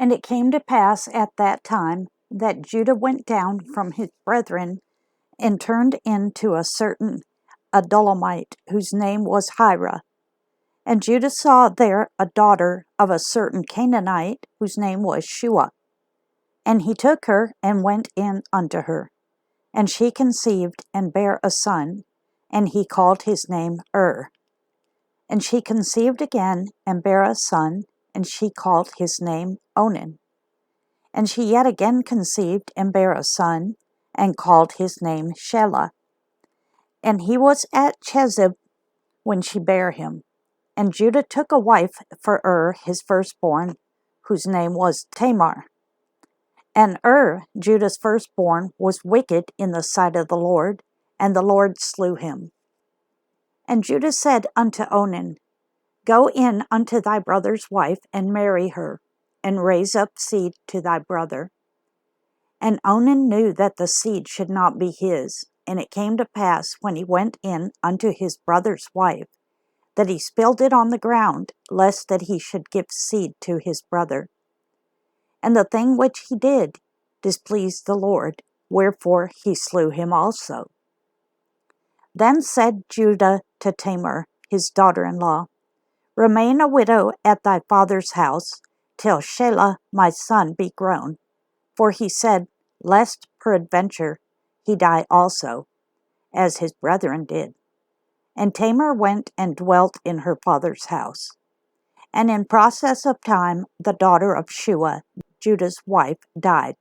And it came to pass at that time that Judah went down from his brethren and turned into a certain Adullamite, whose name was Hira. And Judah saw there a daughter of a certain Canaanite, whose name was Shua. And he took her and went in unto her. And she conceived and bare a son, and he called his name And she conceived again and bare a son, and she called his name Onan. And she yet again conceived and bare a son, and called his name Shelah. And he was at Chezib when she bare him. And Judah took a wife for his firstborn, whose name was Tamar. And Judah's firstborn, was wicked in the sight of the Lord, and the Lord slew him. And Judah said unto Onan, Go in unto thy brother's wife, and marry her, and raise up seed to thy brother. And Onan knew that the seed should not be his. And it came to pass, when he went in unto his brother's wife, that he spilled it on the ground, lest that he should give seed to his brother. And the thing which he did displeased the Lord, wherefore he slew him also. Then said Judah to Tamar, his daughter-in-law, Remain a widow at thy father's house, till Shelah my son be grown. For he said, Lest peradventure he die also, as his brethren did. And Tamar went and dwelt in her father's house. And in process of time the daughter of Shua, Judah's wife, died.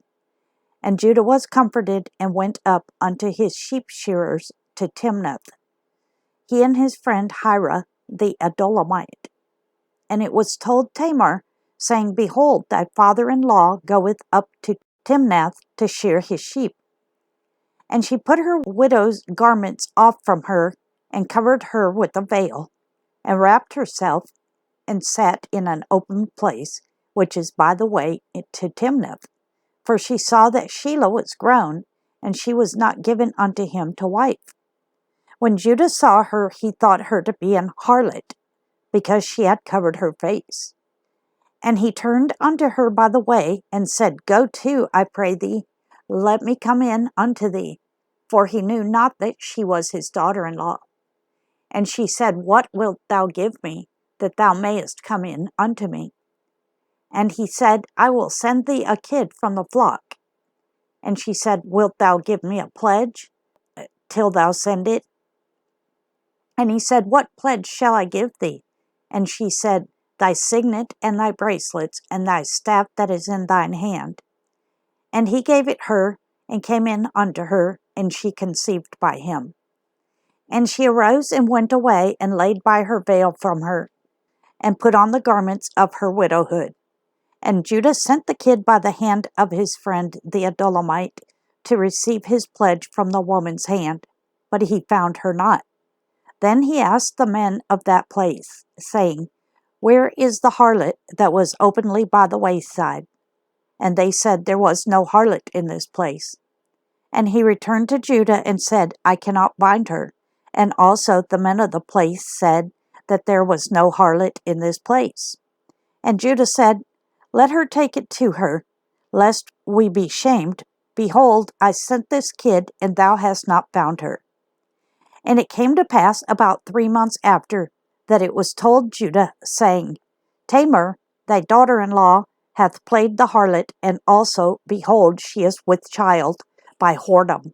And Judah was comforted, and went up unto his sheep shearers to Timnath, he and his friend Hira the Adullamite. And it was told Tamar, saying, Behold, thy father-in-law goeth up to Timnath to shear his sheep. And she put her widow's garments off from her, and covered her with a veil, and wrapped herself, and sat in an open place, which is by the way to Timnath. For she saw that Shelah was grown, and she was not given unto him to wife. When Judah saw her, he thought her to be an harlot, because she had covered her face. And he turned unto her by the way, and said, Go to, I pray thee, let me come in unto thee. For he knew not that she was his daughter-in-law. And she said, What wilt thou give me, that thou mayest come in unto me? And he said, I will send thee a kid from the flock. And she said, Wilt thou give me a pledge, till thou send it? And he said, What pledge shall I give thee? And she said, Thy signet, and thy bracelets, and thy staff that is in thine hand. And he gave it her, and came in unto her, and she conceived by him. And she arose and went away, and laid by her veil from her, and put on the garments of her widowhood. And Judah sent the kid by the hand of his friend the Adullamite to receive his pledge from the woman's hand, but he found her not. Then he asked the men of that place, saying, Where is the harlot that was openly by the wayside? And they said, There was no harlot in this place. And he returned to Judah and said, I cannot bind her. And also the men of the place said that there was no harlot in this place. And Judah said, Let her take it to her, lest we be shamed. Behold, I sent this kid, and thou hast not found her. And it came to pass about 3 months after, that it was told Judah, saying, Tamar, thy daughter-in-law, hath played the harlot, and also, behold, she is with child by whoredom.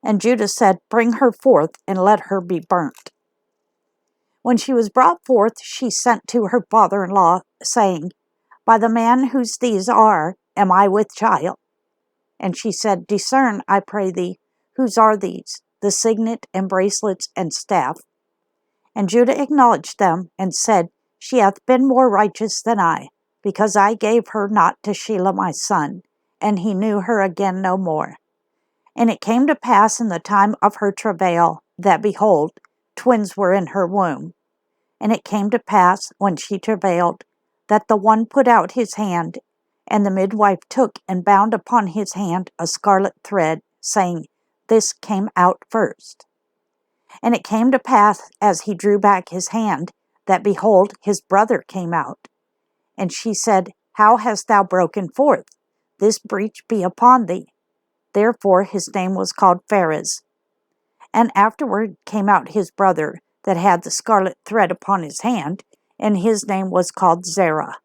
And Judah said, Bring her forth, and let her be burnt. When she was brought forth, she sent to her father-in-law, saying, By the man whose these are, am I with child? And she said, Discern, I pray thee, whose are these, the signet and bracelets and staff? And Judah acknowledged them, and said, She hath been more righteous than I, because I gave her not to Shelah my son, and he knew her again no more. And it came to pass in the time of her travail, that, behold, twins were in her womb. And it came to pass, when she travailed, that the one put out his hand, and the midwife took and bound upon his hand a scarlet thread, saying, This came out first. And it came to pass, as he drew back his hand, that, behold, his brother came out. And she said, How hast thou broken forth? This breach be upon thee. Therefore his name was called Pharez. And afterward came out his brother that had the scarlet thread upon his hand, and his name was called Zerah.